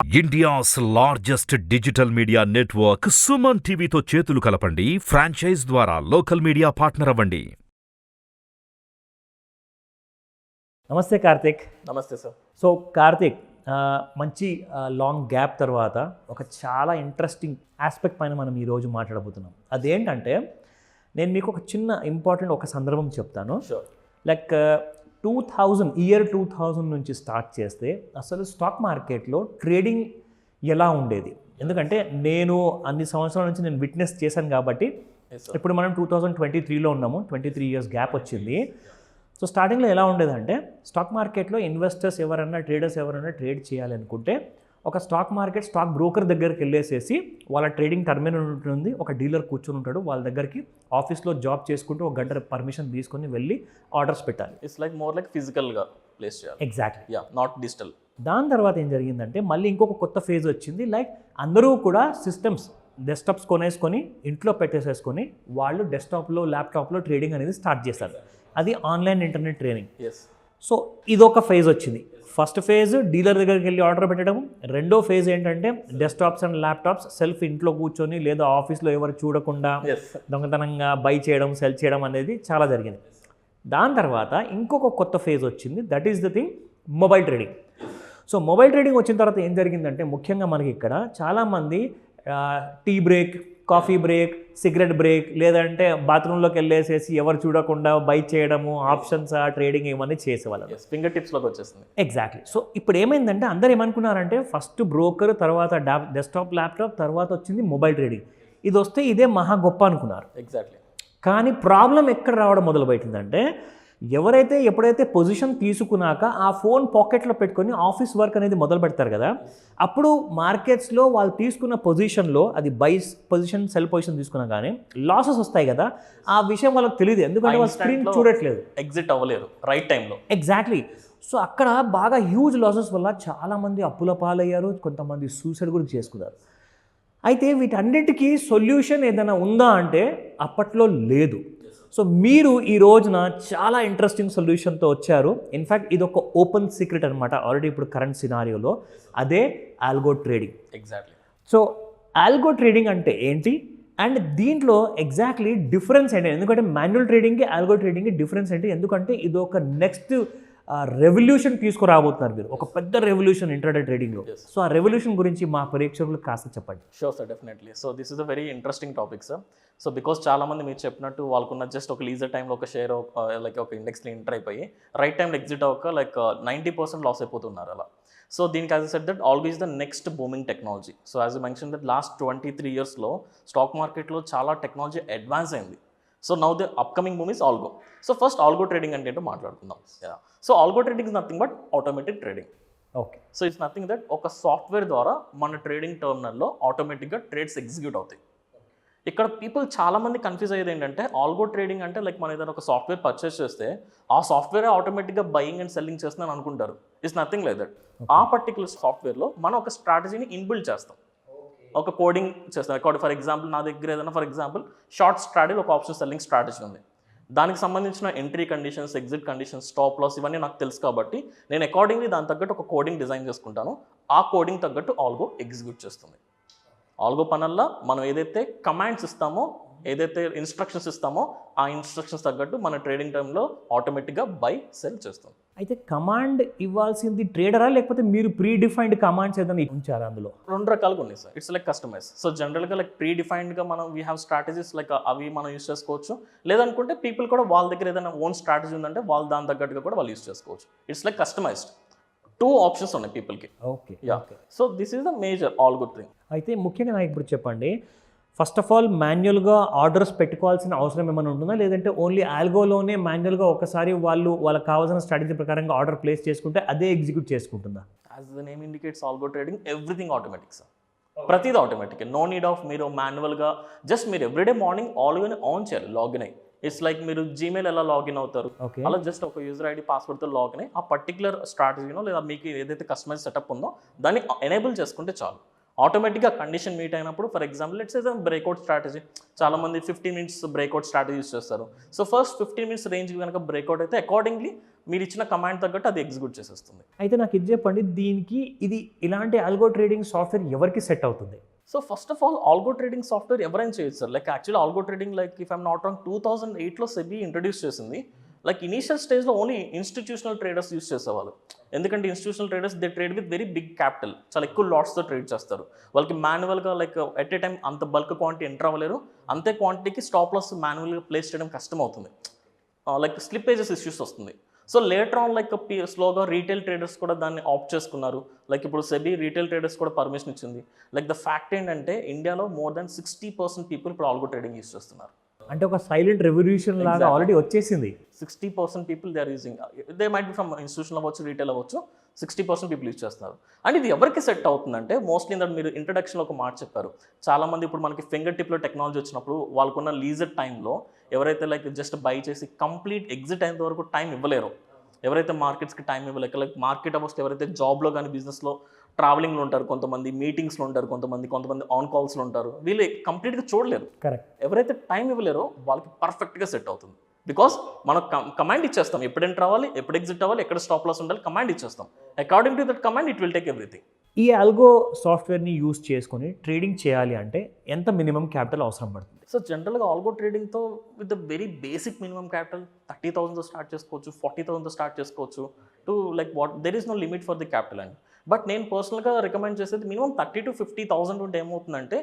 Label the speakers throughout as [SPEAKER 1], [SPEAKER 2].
[SPEAKER 1] India's largest digital media network Suman టీవీతో చేతులు కలపండి. ఫ్రాంచైజ్ ద్వారా లోకల్ మీడియా పార్ట్నర్ అవ్వండి.
[SPEAKER 2] నమస్తే కార్తిక్.
[SPEAKER 3] నమస్తే సార్.
[SPEAKER 2] సో కార్తిక్, మంచి లాంగ్ గ్యాప్ తర్వాత ఒక చాలా ఇంట్రెస్టింగ్ ఆస్పెక్ట్ పైన మనం ఈరోజు మాట్లాడబోతున్నాం. అదేంటంటే నేను మీకు ఒక చిన్న ఇంపార్టెంట్ ఒక సందర్భం చెప్తాను. లైక్ 2000 నుంచి స్టార్ట్ చేస్తే అసలు స్టాక్ మార్కెట్లో ట్రేడింగ్ ఎలా ఉండేది, ఎందుకంటే నేను అన్ని సంవత్సరాల నుంచి నేను విట్నెస్ చేశాను కాబట్టి. ఇప్పుడు మనం 2023లో ఉన్నాము, 23 ఇయర్స్ గ్యాప్ వచ్చింది. సో స్టార్టింగ్లో ఎలా ఉండేదంటే స్టాక్ మార్కెట్లో ఇన్వెస్టర్స్ ఎవరైనా ట్రేడర్స్ ఎవరైనా ట్రేడ్ చేయాలి అనుకుంటే ఒక స్టాక్ బ్రోకర్ దగ్గరికి వెళ్ళేసేసి వాళ్ళ ట్రేడింగ్ టర్మినల్ ఉంటుంది, ఒక డీలర్ కూర్చొని ఉంటాడు, వాళ్ళ దగ్గరికి ఆఫీస్లో జాబ్ చేసుకుంటూ ఒక గంట పర్మిషన్ తీసుకొని వెళ్ళి ఆర్డర్స్ పెట్టాలి.
[SPEAKER 3] ఇట్స్ లైక్ మోర్ లైక్ ఫిజికల్గా ప్లేస్ చేయాలి.
[SPEAKER 2] Exactly,
[SPEAKER 3] yeah, not digital.
[SPEAKER 2] దాని తర్వాత ఏం జరిగిందంటే మళ్ళీ ఇంకొక కొత్త ఫేజ్ వచ్చింది. లైక్ అందరూ కూడా సిస్టమ్స్ డెస్క్టాప్స్ కొనేసుకొని ఇంట్లో పెట్టేసేసుకొని వాళ్ళు డెస్క్టాప్లో ల్యాప్టాప్లో ట్రేడింగ్ అనేది స్టార్ట్ చేశారు. అది online internet trading.
[SPEAKER 3] Yes.
[SPEAKER 2] So ఇదొక ఫేజ్ వచ్చింది. ఫస్ట్ ఫేజ్ డీలర్ దగ్గరికి వెళ్ళి ఆర్డర్ పెట్టడం. రెండో ఫేజ్ ఏంటంటే డెస్క్టాప్స్ అండ్ ల్యాప్టాప్స్ సెల్ఫ్ ఇంట్లో కూర్చొని లేదా ఆఫీస్లో ఎవరు చూడకుండా దొంగతనంగా బై చేయడం, సెల్ చేయడం అనేది చాలా జరిగింది. దాని తర్వాత ఇంకొక కొత్త ఫేజ్ వచ్చింది, that is the thing mobile trading. So mobile trading వచ్చిన తర్వాత ఏం జరిగిందంటే ముఖ్యంగా మనకి ఇక్కడ చాలామంది tea break, coffee break, cigarette break, లేదంటే బాత్రూంలోకి వెళ్ళేసేసి ఎవరు చూడకుండా బై చేయడము, ఆప్షన్స్ ట్రేడింగ్ ఇవన్నీ చేసేవాళ్ళం.
[SPEAKER 3] ఫింగర్ టిప్స్లోకి వచ్చేస్తుంది.
[SPEAKER 2] ఎగ్జాక్ట్లీ. సో ఇప్పుడు ఏమైందంటే అందరు ఏమనుకున్నారంటే ఫస్ట్ బ్రోకర్, తర్వాత డెస్క్టాప్ ల్యాప్టాప్, తర్వాత వచ్చింది మొబైల్ ట్రేడింగ్. ఇది వస్తే ఇదే మహా గొప్ప అనుకున్నారు.
[SPEAKER 3] ఎగ్జాక్ట్లీ.
[SPEAKER 2] కానీ ప్రాబ్లం ఎక్కడ రావడం మొదలుపెట్టిందంటే ఎప్పుడైతే పొజిషన్ తీసుకున్నాక ఆ ఫోన్ పాకెట్లో పెట్టుకొని ఆఫీస్ వర్క్ అనేది మొదలు పెడతారు కదా, అప్పుడు మార్కెట్స్లో వాళ్ళు తీసుకున్న పొజిషన్లో అది బై పొజిషన్, సెల్ పొజిషన్ తీసుకున్నా కానీ లాసెస్ వస్తాయి కదా, ఆ విషయం వాళ్ళకి తెలియదు, ఎందుకంటే వాళ్ళు స్క్రీన్ చూడట్లేదు,
[SPEAKER 3] ఎగ్జిట్ అవ్వలేరు రైట్ టైంలో.
[SPEAKER 2] ఎగ్జాక్ట్లీ. సో అక్కడ బాగా హ్యూజ్ లాసెస్ వల్ల చాలామంది అప్పుల పాలయ్యారు, కొంతమంది సూసైడ్ కూడా చేసుకున్నారు. అయితే వీటన్నిటికీ సొల్యూషన్ ఏదైనా ఉందా అంటే అప్పట్లో లేదు. సో మీరు ఈ రోజున చాలా ఇంట్రెస్టింగ్ సొల్యూషన్తో వచ్చారు. ఇన్ఫ్యాక్ట్ ఇది ఒక ఓపెన్ సీక్రెట్ అనమాట ఆల్రెడీ ఇప్పుడు కరెంట్ సినారియోలో, అదే algo trading.
[SPEAKER 3] Exactly.
[SPEAKER 2] So algo trading అంటే ఏంటి అండ్ దీంట్లో ఎగ్జాక్ట్లీ డిఫరెన్స్ ఏంటి, ఎందుకంటే మాన్యువల్ ట్రేడింగ్కి ఆల్గో ట్రేడింగ్కి డిఫరెన్స్ ఏంటి, ఎందుకంటే ఇది ఒక నెక్స్ట్ రెవల్యూషన్ తీసుకురాబోతున్నారు మీరు, ఒక పెద్ద రెవల్యూషన్ ఇంటర్డే ట్రేడింగ్లో. సో ఆ రెవల్యూషన్ గురించి మా ప్రేక్షకులకు కాస్త చెప్పండి.
[SPEAKER 3] Sure sir, definitely. So this is a very interesting topic sir. So because చాలామంది మీరు చెప్పినట్టు వాళ్ళకున్న జస్ట్ ఒక లీజర్ టైంలో ఒక షేర్ లైక్ ఒక ఇండెక్స్లో ఎంటర్ అయిపోయి రైట్ టైంలో ఎగ్జిట్ అవ్వక లైక్ 90% లాస్ అయిపోతున్నారు అలా. సో దీనికి as said that algo is the next booming technology. So as you mention that last 23 ఇయర్స్లో స్టాక్ మార్కెట్లో చాలా టెక్నాలజీ అడ్వాన్స్ అయింది. So now the upcoming boom is algo. So first algo trading అంటే ఏంటో మాట్లాడుకుందాం. So algo trading is nothing but automatic trading.
[SPEAKER 2] Okay.
[SPEAKER 3] So it's nothing that ఒక software ద్వారా మన ట్రేడింగ్ టర్మినల్లో ఆటోమేటిక్గా ట్రేడ్స్ ఎగ్జిక్యూట్ అవుతాయి. ఇక్కడ పీపుల్ చాలామంది కన్ఫ్యూజ్ అయ్యేది ఏంటంటే ఆల్గో ట్రేడింగ్ అంటే లైక్ మన ఏదైనా ఒక సాఫ్ట్వేర్ పర్చేస్ చేస్తే ఆ సాఫ్ట్వేర్ ఆటోమేటిక్గా బయింగ్ అండ్ సెల్లింగ్ చేస్తుందని అనుకుంటారు. It's nothing like that. ఆ పర్టికులర్ సాఫ్ట్వేర్లో మనం ఒక స్ట్రాటజీని ఇన్బిల్డ్ చేస్తాం, ఒక కోడింగ్ చేస్తాం. ఫర్ ఎగ్జాంపుల్ నా దగ్గర ఏదైనా ఫర్ ఎగ్జాంపుల్ షార్ట్ స్ట్రాటజీ, ఒక ఆప్షన్ సెల్లింగ్ స్ట్రాటజీ ఉంది. దానికి సంబంధించిన entry conditions, exit conditions, stop loss ఇవన్నీ నాకు తెలుసు కాబట్టి నేను అకార్డింగ్లీ దాని తగ్గట్టు ఒక కోడింగ్ డిజైన్ చేసుకుంటాను. ఆ కోడింగ్ తగ్గట్టు ఆల్గో ఎగ్జిక్యూట్ చేస్తుంది. ఆల్గో పనల్లా మనం ఏదైతే కమాండ్స్ ఇస్తామో, ఏదైతే ఇన్స్ట్రక్షన్స్ ఇస్తామో ఆ ఇన్స్ట్రక్షన్స్ తగ్గట్టు మన ట్రేడింగ్ టైంలో ఆటోమేటిక్గా బై సెల్ చేస్తాం.
[SPEAKER 2] అయితే కమాండ్ ఇవ్వాల్సింది ట్రేడరా లేకపోతే మీరు ప్రీ డిఫైన్డ్ కమాండ్స్ ఏదైనా ఉంచారా అందులో?
[SPEAKER 3] రెండు రకాలుగా ఉన్నాయి sir. It's like customise. So జనరల్గా లైక్ ప్రీ డిఫైన్డ్గా మనం వీ హ్యావ్ స్ట్రాటజీస్ లైక్ అవి మనం యూస్ చేసుకోవచ్చు. లేదనుకుంటే పీపుల్ కూడా వాళ్ళ దగ్గర ఏదైనా ఓన్ స్ట్రాటజీ ఉందంటే వాళ్ళు దాని తగ్గట్టుగా కూడా వాళ్ళు యూస్ చేసుకోవచ్చు. It's like customized. 2 ఆప్షన్స్ ఉన్నాయి పీపుల్కి.
[SPEAKER 2] Okay.
[SPEAKER 3] Yeah. So this is the major algo thing.
[SPEAKER 2] అయితే ముఖ్యంగా నాకు ఇప్పుడు చెప్పండి, ఫస్ట్ ఆఫ్ ఆల్ మాన్యువల్గా ఆర్డర్స్ పెట్టుకోవాల్సిన అవసరం ఏమైనా ఉంటుందా, లేదంటే ఓన్లీ ఆల్గోలోనే మాన్యువల్గా ఒకసారి వాళ్ళకి కావాల్సిన స్ట్రాటజీ ప్రకారంగా ఆర్డర్ ప్లేస్ చేసుకుంటే అదే ఎగ్జిక్యూట్ చేసుకుంటుందా?
[SPEAKER 3] As the name indicates algo trading everything automatic sir. ప్రతిదీ ఆటోమేటిక్, నో నీడ్ ఆఫ్ మీరు మాన్యువల్గా. జస్ట్ మీరు ఎవ్రీడే మార్నింగ్ ఆల్గోని ఆన్ చేయాలి, లాగిన్ అయ్యి. ఇట్స్ లైక్ మీరు జీమెయిల్ ఎలా లాగిన్ అవుతారు అలా జస్ట్ ఒక యూజర్ ఐడి పాస్వర్డ్తో లాగిన్ అయ్యి ఆ పర్టికులర్ స్ట్రాటజీనో లేదా మీకు ఏదైతే కస్టమైజ్ సెటప్ ఉందో దాన్ని ఎనేబుల్ చేసుకుంటే చాలు. ఆటోమేటిక్గా కండిషన్ మీట్ అయినప్పుడు for example let's say breakout strategy, చాలామంది 15 మినిట్స్ బ్రేక్అవుట్ స్ట్రాటజీ యూస్ చేస్తారు. సో ఫస్ట్ 15 మినిట్స్ రేంజ్ కనుక బ్రేక్అవుట్ అయితే అకార్డింగ్లీ మీరు ఇచ్చిన కమాండ్ తగ్గట్టు అది ఎగ్జిక్యూట్ చేసేస్తుంది.
[SPEAKER 2] అయితే నాకు ఇది చెప్పండి, దీనికి ఇలాంటి ఆల్గో ట్రేడింగ్ సాఫ్ట్వేర్ ఎవరికి సెట్ అవుతుంది?
[SPEAKER 3] So first of all algo trading software ఎవరైనా చేయొచ్చు sir. Like actually algo trading like if I'm not wrong 2008లో సెబీ ఇంట్రడ్యూస్ చేసింది. లైక్ ఇనీషియల్ స్టేజ్లో ఓన్లీ ఇన్స్టిట్యూషనల్ ట్రేడర్స్ యూస్ చేసేవాళ్ళు. ఎందుకంటే institutional traders they trade with very big capital, చాలా ఎక్కువ లాట్స్తో ట్రేడ్ చేస్తారు. వాళ్ళకి మాన్యువల్గా లైక్ ఎట్ ఏ టైం అంత బల్క్ క్వాంటిటీ ఎంటర్ అవ్వలేరు, అంతే క్వాంటిటీకి స్టాప్ లాస్ మాన్యువల్గా ప్లేస్ చేయడం కష్టం అవుతుంది, లైక్ స్లిప్పేజెస్ ఇష్యూస్ వస్తుంది. సో లేటర్ ఆన్ లైక్ స్లోగా రీటైల్ ట్రేడర్స్ కూడా దాన్ని ఆప్ట్ చేసుకున్నారు. లైక్ ఇప్పుడు సెబీ రీటైల్ ట్రేడర్స్ కూడా పర్మిషన్ ఇచ్చింది. లైక్ ద ఫ్యాక్ట్ ఏంటంటే ఇండియాలో మోర్ దాన్ 60% పీపుల్ ఇప్పుడు ఆల్గో ట్రేడింగ్ యూస్ చేస్తున్నారు.
[SPEAKER 2] అంటే ఒక సైలెంట్ రెవల్యూషన్ లాగా ఆల్రెడీ వచ్చేసింది.
[SPEAKER 3] 60% people they are using, they might be from institution అవ్వచ్చు, రీటైల్ అవ్వచ్చు, 60% పీపుల్ యూజ్ చేస్తున్నారు. అండ్ ఇది ఎవరికి సెట్ అవుతుందంటే మోస్ట్లీ ఇంత మీరు ఇంట్రడక్షన్లో ఒక మాట చెప్పారు, చాలామంది ఇప్పుడు మనకి ఫింగర్ టిప్లో టెక్నాలజీ వచ్చినప్పుడు వాళ్ళకున్న లీజర్ టైంలో ఎవరైతే లైక్ జస్ట్ బై చేసి కంప్లీట్ ఎగ్జిట్ అయినంత వరకు టైం ఇవ్వలేరు, ఎవరైతే మార్కెట్స్కి టైం ఇవ్వలేక లైక్ మార్కెట్ అవర్స్లో ఎవరైతే జాబ్లో కానీ బిజినెస్లో ట్రావెలింగ్లో ఉంటారు, కొంతమంది మీటింగ్స్లో ఉంటారు, కొంతమంది ఆన్ కాల్స్లో ఉంటారు, వీళ్ళు కంప్లీట్గా చూడలేరు.
[SPEAKER 2] కరెక్ట్.
[SPEAKER 3] ఎవరైతే టైం ఇవ్వలేరో వాళ్ళకి పర్ఫెక్ట్గా సెట్ అవుతుంది. బికాస్ మనం కమాండ్ ఇచ్చేస్తాం, ఎప్పుడు ఎంటర్ అవ్వాలి, ఎప్పుడు ఎగ్జిట్ అవ్వాలి, ఎక్కడ స్టాప్ లాస్ ఉండాలి, కమాండ్ ఇచ్చేస్తాం. According to that command it will take everything.
[SPEAKER 2] ఈ ఆల్గో సాఫ్ట్వేర్ని యూజ్ చేసుకొని ట్రేడింగ్ చేయాలి అంటే ఎంత మినిమం క్యాపిటల్ అవసరం పడుతుంది?
[SPEAKER 3] సో జనరల్గా ఆల్గో ట్రేడింగ్తో with the very basic minimum capital 30,000తో స్టార్ట్ చేసుకోవచ్చు, 40,000తో స్టార్ట్ చేసుకోవచ్చు, to like what there is no limit for the capital అండి. బట్ నేను పర్సనల్గా రికమెండ్ చేసేది మినిమం 30,000 to 50,000 ఉంటే ఏమవుతుందంటే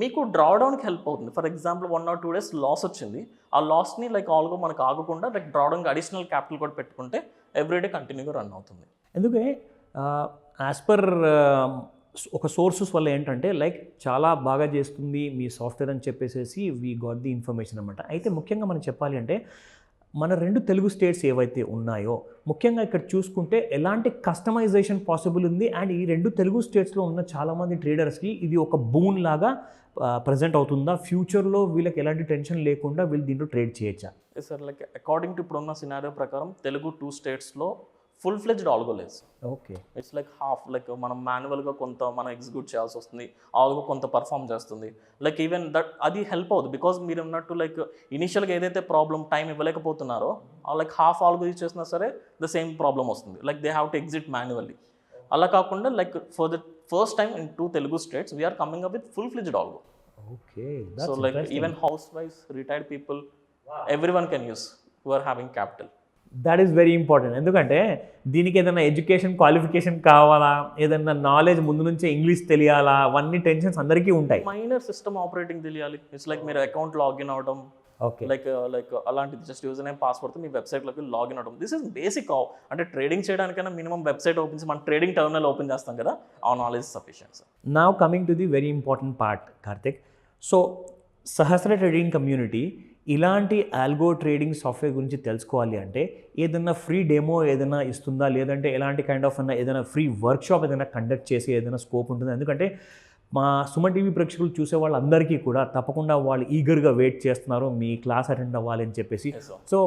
[SPEAKER 3] మీకు డ్రాడౌన్కి హెల్ప్ అవుతుంది. For example 1 or 2 days loss వచ్చింది, ఆ లాస్ని లైక్ ఆల్గో మనకు ఆగకుండా లైక్ డ్రాడౌన్కి అడిషనల్ క్యాపిటల్ కూడా పెట్టుకుంటే ఎవ్రీడే కంటిన్యూగా రన్ అవుతుంది.
[SPEAKER 2] ఎందుకే యాజ్ పర్ ఒక సోర్సెస్ వల్ల ఏంటంటే లైక్ చాలా బాగా చేస్తుంది మీ సాఫ్ట్వేర్ అని చెప్పేసి వీ గాట్ ది ఇన్ఫర్మేషన్ అనమాట. అయితే ముఖ్యంగా మనం చెప్పాలి అంటే మన 2 తెలుగు స్టేట్స్ ఏవైతే ఉన్నాయో ముఖ్యంగా ఇక్కడ చూసుకుంటే ఎలాంటి కస్టమైజేషన్ పాసిబుల్ ఉంది, అండ్ ఈ 2 తెలుగు స్టేట్స్లో ఉన్న చాలామంది ట్రేడర్స్కి ఇది ఒక బూన్ లాగా ప్రజెంట్ అవుతుందా? ఫ్యూచర్లో వీళ్ళకి ఎలాంటి టెన్షన్ లేకుండా వీళ్ళు దీంట్లో ట్రేడ్ చేయొచ్చా?
[SPEAKER 3] సార్ లైక్ అకార్డింగ్ టు ఇప్పుడున్న సినారియో ప్రకారం తెలుగు 2 స్టేట్స్లో ఫుల్ ఫ్లెడ్జ్డ్ ఆల్గో లేదు.
[SPEAKER 2] Okay,
[SPEAKER 3] it's like half, like మనం మాన్యువల్గా కొంత మనం ఎగ్జిక్యూట్ చేయాల్సి వస్తుంది, ఆల్గో కొంత పర్ఫామ్ చేస్తుంది. లైక్ ఈవెన్ దట్ అది హెల్ప్ అవుతుంది బికాజ్ మీరు ఉన్నట్టు లైక్ ఇనిషియల్గా ఏదైతే ప్రాబ్లం టైం ఇవ్వలేకపోతున్నారో లైక్ హాఫ్ ఆల్గో యూజ్ చేసినా సరే ద సేమ్ ప్రాబ్లం వస్తుంది, like they have to exit manually. అలా కాకుండా like for the first time in 2 Telugu states we are coming up with full fledged algo.
[SPEAKER 2] Okay,
[SPEAKER 3] so like even house wife, retired people, every one can use who are having capital.
[SPEAKER 2] That is very important. ఎందుకంటే దీనికి ఏదైనా education qualification కావాలా, ఏదైనా knowledge ముందు నుంచే English తెలియాలా, అవన్నీ tensions అందరికీ ఉంటాయి.
[SPEAKER 3] మైనర్ సిస్టమ్ ఆపరేటింగ్ తెలియాలి. ఇట్స్ లైక్ మీరు అకౌంట్ లాగిన్ అవడం,
[SPEAKER 2] ఓకే,
[SPEAKER 3] లైక్ అలాంటిది జస్ట్ యూజర్ నేమ్ పాస్వర్డ్తో మీ వెబ్సైట్లోకి లాగిన్ అవడం. This is basic. అంటే ట్రేడింగ్ చేయడానికైనా మినిమం వెబ్సైట్ ఓపెన్ చేసి మనం ట్రేడింగ్ టర్మినల్ ఓపెన్ చేస్తాం కదా, ఆ knowledge sufficient.
[SPEAKER 2] Now coming to the very important part Karthik. So Sahasra trading community ఇలాంటి ఆల్గో ట్రేడింగ్ సాఫ్ట్వేర్ గురించి తెలుసుకోవాలి అంటే ఏదైనా ఫ్రీ డెమో ఏదైనా ఇస్తుందా, లేదంటే ఎలాంటి కైండ్ ఆఫ్ ఏదైనా ఫ్రీ వర్క్షాప్ ఏదైనా కండక్ట్ చేసి ఏదైనా స్కోప్ ఉంటుందా? ఎందుకంటే మా సుమన్ టీవీ ప్రేక్షకులు చూసే వాళ్ళందరికీ కూడా తప్పకుండా వాళ్ళు ఈగర్గా వెయిట్ చేస్తున్నారు మీ క్లాస్ అటెండ్ అవ్వాలి అని చెప్పేసి. సో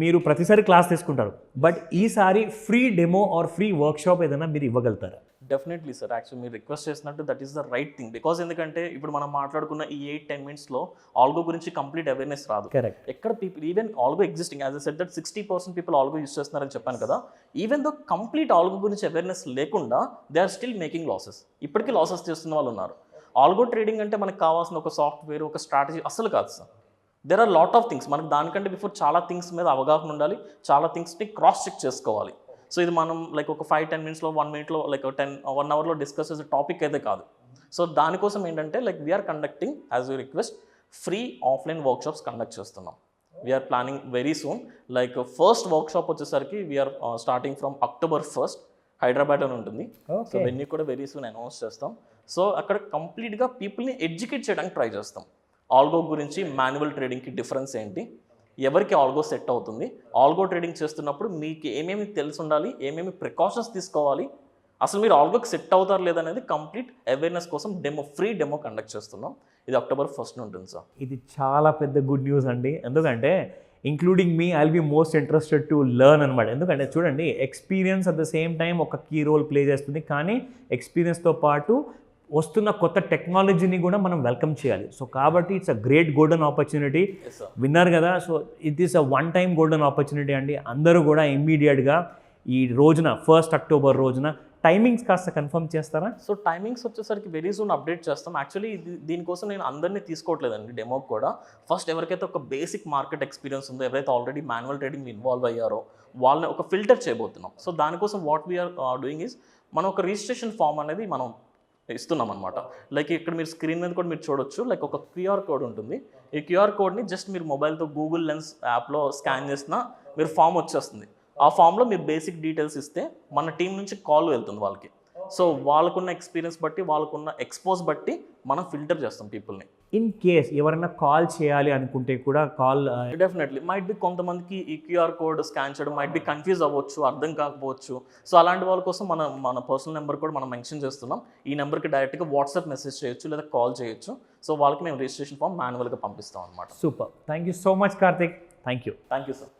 [SPEAKER 2] మీరు ప్రతిసారి క్లాస్ తీసుకుంటారు, బట్ ఈసారి free demo or free workshop ఏదైనా మీరు ఇవ్వగలుగుతారా?
[SPEAKER 3] Definitely sir. యాక్చువల్లీ మీరు రిక్వెస్ట్ చేసినట్టు that is the right thing. Because ఎందుకంటే ఇప్పుడు మనం మాట్లాడుకున్న ఈ 8-10 మినిట్స్లో ఆల్గో గురించి కంప్లీట్ అవేర్నెస్ రాదు.
[SPEAKER 2] కరెక్ట్.
[SPEAKER 3] ఎక్కడ people even algo existing as I said that 60% people algo use చేస్తున్నారని చెప్పాను కదా, ఈవెన్ దో కంప్లీట్ ఆల్గో గురించి అవేర్నెస్ లేకుండా they are still making losses. ఇప్పటికీ లాసెస్ చేస్తున్న వాళ్ళు ఉన్నారు. ఆల్గో ట్రేడింగ్ అంటే మనకు కావాల్సిన ఒక సాఫ్ట్వేర్, ఒక స్ట్రాటజీ అసలు కాదు sir. There are lot of things. మనకు దానికంటే బిఫోర్ చాలా థింగ్స్ మీద అవగాహన ఉండాలి, చాలా థింగ్స్ని క్రాస్ చెక్ చేసుకోవాలి. సో ఇది మనం లైక్ ఒక 5-10 మినిట్స్లో 1 మినిట్లో లైక్ 1 అవర్లో డిస్కస్ చేసే టాపిక్ అయితే కాదు. సో దానికోసం ఏంటంటే like we are conducting as you request free offline workshops conduct చేస్తున్నాం. We are planning very soon. Like first workshop వచ్చేసరికి we are starting from October 1st Hyderabad అని ఉంటుంది. సో వెన్యూ కూడా వెరీ సూన్ అనౌన్స్ చేస్తాం. సో అక్కడ కంప్లీట్గా పీపుల్ని ఎడ్యుకేట్ చేయడానికి ట్రై చేస్తాం. ఆల్గో గురించి, మాన్యువల్ ట్రేడింగ్కి డిఫరెన్స్ ఏంటి, ఎవరికి ఆల్గో సెట్ అవుతుంది, ఆల్గో ట్రేడింగ్ చేస్తున్నప్పుడు మీకు ఏమేమి తెలిసి ఉండాలి, ఏమేమి ప్రికాషన్స్ తీసుకోవాలి, అసలు మీరు ఆల్గోకి సెట్ అవుతారు లేదనేది కంప్లీట్ అవేర్నెస్ కోసం ఫ్రీ డెమో కండక్ట్ చేస్తున్నాం. ఇది October 1st ఉంటుంది సార్.
[SPEAKER 2] ఇది చాలా పెద్ద గుడ్ న్యూస్ అండి. ఎందుకంటే including me I will be most interested to learn అనమాట. ఎందుకంటే చూడండి, experience at the same time ఒక కీ రోల్ ప్లే చేస్తుంది, కానీ ఎక్స్పీరియన్స్తో పాటు వస్తున్న కొత్త టెక్నాలజీని కూడా మనం వెల్కమ్ చేయాలి. సో కాబట్టి it's a great golden opportunity. విన్నారు కదా, so it is a one time golden opportunity అండి. అందరూ కూడా ఇమ్మీడియట్గా ఈ రోజున 1st అక్టోబర్ రోజున టైమింగ్స్ కాస్త కన్ఫర్మ్ చేస్తారా?
[SPEAKER 3] సో టైమింగ్స్ వచ్చేసరికి వెరీ సూన్ అప్డేట్ చేస్తాం. యాక్చువల్లీ దీనికోసం నేను అందరినీ తీసుకోవట్లేదండి డెమోకి కూడా. ఫస్ట్ ఎవరికైతే ఒక బేసిక్ మార్కెట్ ఎక్స్పీరియన్స్ ఉందో, ఎవరైతే ఆల్రెడీ మాన్యువల్ ట్రేడింగ్ ఇన్వాల్వ్ అయ్యారో వాళ్ళని ఒక ఫిల్టర్ చేయబోతున్నాం. సో దానికోసం వాట్ వీఆర్ డూయింగ్ ఈజ్ మనం ఒక రిజిస్ట్రేషన్ ఫామ్ అనేది మనం ఇస్తున్నాం అనమాట. లైక్ ఇక్కడ మీరు స్క్రీన్ మీద కూడా మీరు చూడొచ్చు, లైక్ ఒక క్యూఆర్ కోడ్ ఉంటుంది. ఈ క్యూఆర్ కోడ్ని జస్ట్ మీరు మొబైల్తో గూగుల్ లెన్స్ యాప్లో స్కాన్ చేసినా మీరు ఫామ్ వచ్చేస్తుంది. ఆ ఫామ్లో మీరు బేసిక్ డీటెయిల్స్ ఇస్తే మన టీం నుంచి కాల్ వెళ్తుంది వాళ్ళకి. సో వాళ్ళకున్న ఎక్స్పీరియన్స్ బట్టి, వాళ్ళకున్న ఎక్స్పోజ్ బట్టి మనం ఫిల్టర్ చేస్తాం పీపుల్ని.
[SPEAKER 2] ఇన్ కేస్ ఎవరైనా కాల్ చేయాలి అనుకుంటే కూడా కాల్
[SPEAKER 3] డెఫినెట్లీ మైట్ బి కొంతమందికి ఈ క్యూఆర్ కోడ్ స్కాన్ చేయడం మైట్ బి కన్ఫ్యూజ్ అవ్వచ్చు, అర్థం కాకపోవచ్చు. సో అలాంటి వాళ్ళ కోసం మన పర్సనల్ నెంబర్ కూడా మనం మెన్షన్ చేస్తున్నాం. ఈ నెంబర్కి డైరెక్ట్గా వాట్సాప్ మెసేజ్ చేయొచ్చు లేదా కాల్ చేయొచ్చు. సో వాళ్ళకి మేము రిజిస్ట్రేషన్ ఫామ్ మాన్యువల్గా పంపిస్తాం అనమాట.
[SPEAKER 2] Super. Thank you so much Karthik. Thank you.
[SPEAKER 3] Thank you sir.